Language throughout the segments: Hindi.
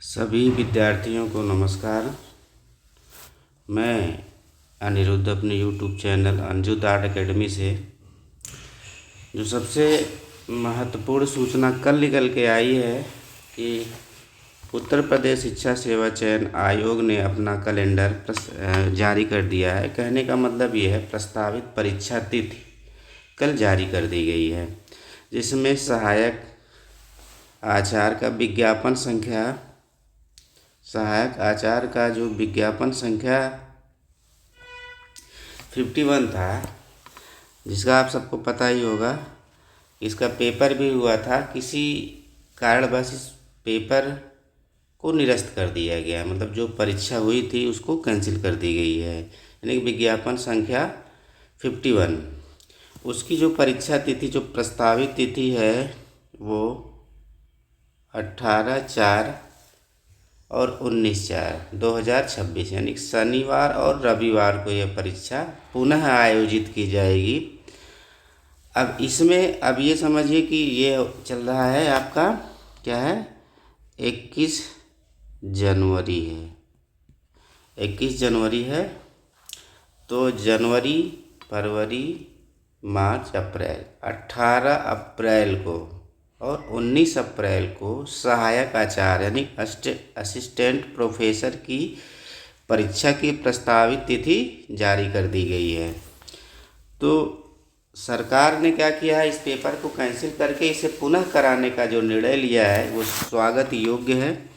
सभी विद्यार्थियों को नमस्कार। मैं अनिरुद्ध अपने यूट्यूब चैनल अंजुद आर्ट एकेडमी से जो सबसे महत्वपूर्ण सूचना कल निकल के आई है कि उत्तर प्रदेश शिक्षा सेवा चयन आयोग ने अपना कैलेंडर जारी कर दिया है। कहने का मतलब ये है प्रस्तावित परीक्षा तिथि कल जारी कर दी गई है, जिसमें सहायक आचार्य का जो विज्ञापन संख्या 51 था, जिसका आप सबको पता ही होगा। इसका पेपर भी हुआ था, किसी कारणवश इस पेपर को निरस्त कर दिया गया, मतलब जो परीक्षा हुई थी उसको कैंसिल कर दी गई है। यानी कि विज्ञापन संख्या 51, उसकी जो परीक्षा तिथि, जो प्रस्तावित तिथि है वो 18/4 और 19/4/2026 यानी शनिवार और रविवार को यह परीक्षा पुनः आयोजित की जाएगी। अब इसमें अब ये समझिए कि ये चल रहा है आपका क्या है, 21 जनवरी है। 21 जनवरी है, तो जनवरी, फरवरी, मार्च, अप्रैल, 18 अप्रैल को और 19 अप्रैल को सहायक आचार्य यानी असिस्टेंट प्रोफेसर की परीक्षा की प्रस्तावित तिथि जारी कर दी गई है। तो सरकार ने क्या किया है, इस पेपर को कैंसिल करके इसे पुनः कराने का जो निर्णय लिया है वो स्वागत योग्य है।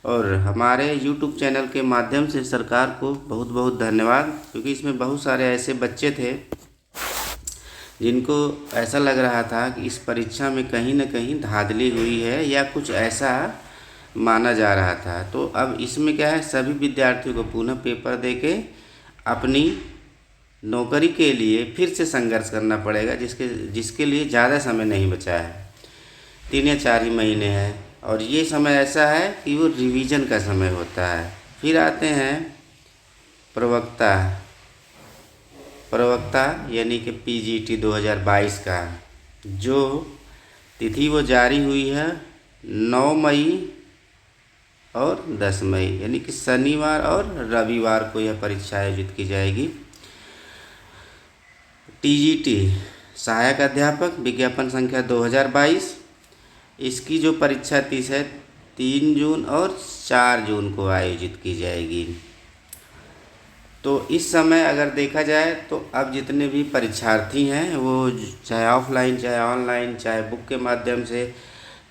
और हमारे YouTube चैनल के माध्यम से सरकार को बहुत बहुत धन्यवाद, क्योंकि इसमें बहुत सारे ऐसे बच्चे थे जिनको ऐसा लग रहा था कि इस परीक्षा में कहीं न कहीं धांधली हुई है या कुछ ऐसा माना जा रहा था। तो अब इसमें क्या है, सभी विद्यार्थियों को पुनः पेपर देके अपनी नौकरी के लिए फिर से संघर्ष करना पड़ेगा, जिसके लिए ज़्यादा समय नहीं बचा है, 3 या 4 ही महीने हैं। और ये समय ऐसा है कि वो रिवीजन का समय होता है। फिर आते हैं प्रवक्ता यानी कि PGT 2022 का जो तिथि वो जारी हुई है 9 मई और 10 मई, यानी कि शनिवार और रविवार को यह परीक्षा आयोजित की जाएगी। TGT सहायक अध्यापक विज्ञापन संख्या 2022, इसकी जो परीक्षा तिथि है 3 जून और 4 जून को आयोजित की जाएगी। तो इस समय अगर देखा जाए तो अब जितने भी परीक्षार्थी हैं वो चाहे ऑफलाइन, चाहे ऑनलाइन, चाहे बुक के माध्यम से,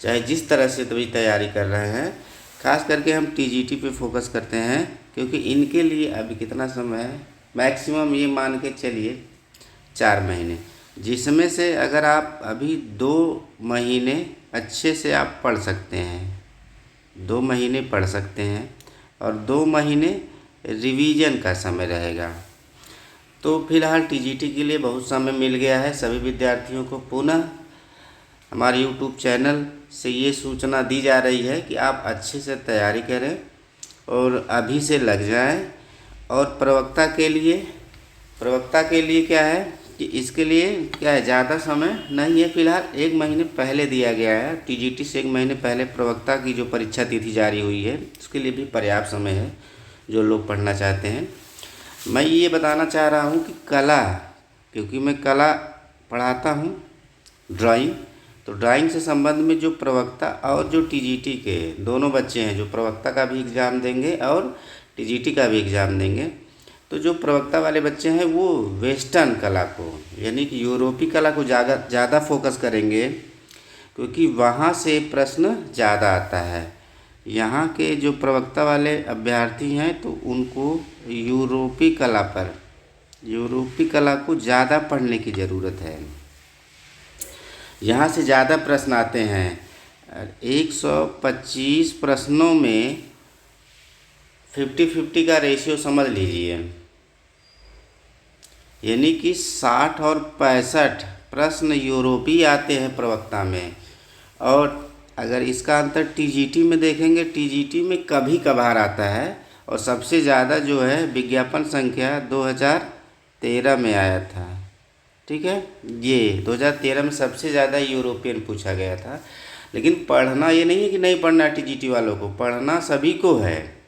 चाहे जिस तरह से भी तैयारी कर रहे हैं, खास करके हम TGT पे फोकस करते हैं, क्योंकि इनके लिए अभी कितना समय है, मैक्सिमम ये मान के चलिए 4 महीने, जिसमें से अगर आप अभी 2 महीने अच्छे से आप पढ़ सकते हैं, 2 महीने पढ़ सकते हैं और 2 महीने रिवीजन का समय रहेगा। तो फिलहाल TGT के लिए बहुत समय मिल गया है। सभी विद्यार्थियों को पुनः हमारे YouTube चैनल से ये सूचना दी जा रही है कि आप अच्छे से तैयारी करें और अभी से लग जाएं। और प्रवक्ता के लिए क्या है कि इसके लिए क्या है, ज़्यादा समय नहीं है, फिलहाल 1 महीने पहले दिया गया है। TGT से 1 महीने पहले प्रवक्ता की जो परीक्षा तिथि जारी हुई है, उसके लिए भी पर्याप्त समय है जो लोग पढ़ना चाहते हैं। मैं ये बताना चाह रहा हूँ कि कला, क्योंकि मैं कला पढ़ाता हूँ, ड्राइंग, तो ड्राइंग से संबंध में जो प्रवक्ता और जो TGT के दोनों बच्चे हैं, जो प्रवक्ता का भी एग्ज़ाम देंगे और TGT का भी एग्ज़ाम देंगे, तो जो प्रवक्ता वाले बच्चे हैं वो वेस्टर्न कला को यानी कि यूरोपीय कला को ज़्यादा फोकस करेंगे, क्योंकि वहाँ से प्रश्न ज़्यादा आता है। यहाँ के जो प्रवक्ता वाले अभ्यर्थी हैं तो उनको यूरोपीय कला को ज़्यादा पढ़ने की ज़रूरत है। यहाँ से ज़्यादा प्रश्न आते हैं। 125 प्रश्नों में 50-50 का रेशियो समझ लीजिए, यानी कि 60 और 65 प्रश्न यूरोपीय आते हैं प्रवक्ता में। और अगर इसका अंतर TGT में देखेंगे, TGT में कभी कभार आता है, और सबसे ज़्यादा जो है विज्ञापन संख्या 2013 में आया था। ठीक है, ये 2013 में सबसे ज़्यादा यूरोपियन पूछा गया था। लेकिन पढ़ना ये नहीं है कि नहीं पढ़ना टीजीटी वालों को, पढ़ना सभी को है।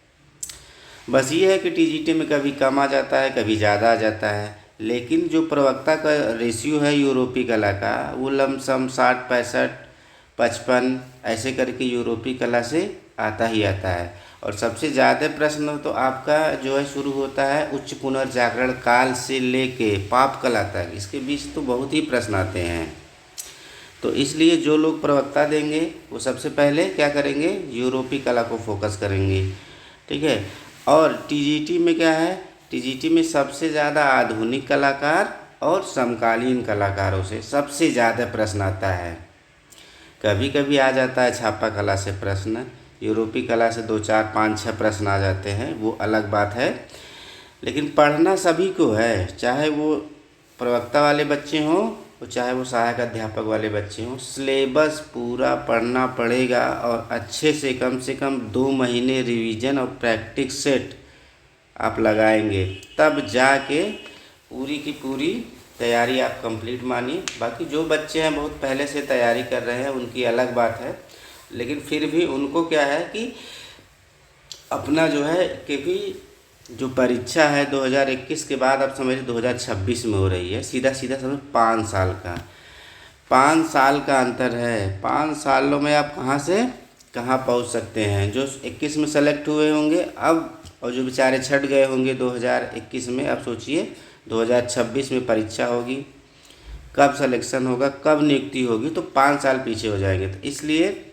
बस ये है कि टीजीटी में कभी कम आ जाता है, कभी ज़्यादा आ जाता है। लेकिन जो प्रवक्ता का रेशियो है यूरोपीय कला का, वो लमसम 60, 65, 55 ऐसे करके यूरोपीय कला से आता ही आता है। और सबसे ज़्यादा प्रश्न तो आपका जो है शुरू होता है उच्च पुनर्जागरण काल से लेके पाप कला तक, इसके बीच तो बहुत ही प्रश्न आते हैं। तो इसलिए जो लोग प्रवक्ता देंगे वो सबसे पहले क्या करेंगे, यूरोपीय कला को फोकस करेंगे, ठीक है। और टीजीटी में क्या है, टीजीटी में सबसे ज़्यादा आधुनिक कलाकार और समकालीन कलाकारों से सबसे ज़्यादा प्रश्न आता है। कभी कभी आ जाता है छापा कला से प्रश्न, यूरोपीय कला से 2, 4, 5, 6 प्रश्न आ जाते हैं, वो अलग बात है। लेकिन पढ़ना सभी को है, चाहे वो प्रवक्ता वाले बच्चे हों और चाहे वो सहायक अध्यापक वाले बच्चे हों। सिलेबस पूरा पढ़ना पड़ेगा और अच्छे से कम 2 महीने रिवीजन और प्रैक्टिस सेट आप लगाएंगे, तब जाके पूरी की पूरी तैयारी आप कंप्लीट मानिए। बाकी जो बच्चे हैं बहुत पहले से तैयारी कर रहे हैं उनकी अलग बात है, लेकिन फिर भी उनको क्या है कि अपना जो है कि भी जो परीक्षा है 2021 के बाद आप समझिए 2026 में हो रही है, सीधा सीधा समझ 5 साल का 5 साल का अंतर है। 5 सालों में आप कहाँ से कहाँ पहुँच सकते हैं। जो 21 में सेलेक्ट हुए होंगे अब, और जो बेचारे छट गए होंगे 2021 में, अब सोचिए 2026 में परीक्षा होगी, कब सिलेक्शन होगा, कब नियुक्ति होगी, तो 5 साल पीछे हो जाएंगे। तो इसलिए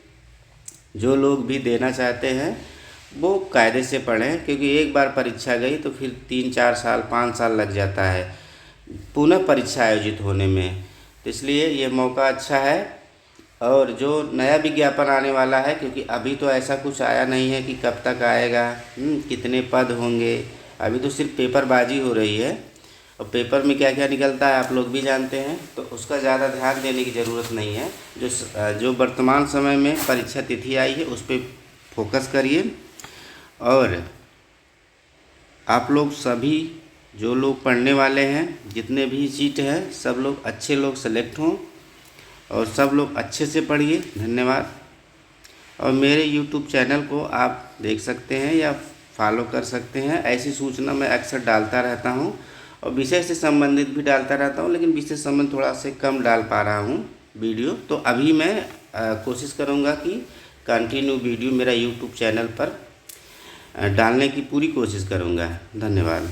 जो लोग भी देना चाहते हैं वो कायदे से पढ़ें, क्योंकि एक बार परीक्षा गई तो फिर 3, 4 साल, 5 साल लग जाता है पुनः परीक्षा आयोजित होने में। तो इसलिए ये मौका अच्छा है। और जो नया विज्ञापन आने वाला है, क्योंकि अभी तो ऐसा कुछ आया नहीं है कि कब तक आएगा, कितने पद होंगे, अभी तो सिर्फ पेपरबाजी हो रही है। और पेपर में क्या क्या निकलता है आप लोग भी जानते हैं, तो उसका ज़्यादा ध्यान देने की ज़रूरत नहीं है। जो वर्तमान समय में परीक्षा तिथि आई है उस पर फोकस करिए। और आप लोग सभी जो लोग पढ़ने वाले हैं, जितने भी सीट हैं, सब लोग अच्छे लोग सेलेक्ट हों और सब लोग अच्छे से पढ़िए। धन्यवाद। और मेरे YouTube चैनल को आप देख सकते हैं या फॉलो कर सकते हैं, ऐसी सूचना मैं अक्सर डालता रहता हूं और विषय से संबंधित भी डालता रहता हूं, लेकिन विषय संबंध थोड़ा से कम डाल पा रहा हूं वीडियो। तो अभी मैं कोशिश करूंगा कि कंटिन्यू वीडियो मेरा YouTube चैनल पर डालने की पूरी कोशिश करूंगा। धन्यवाद।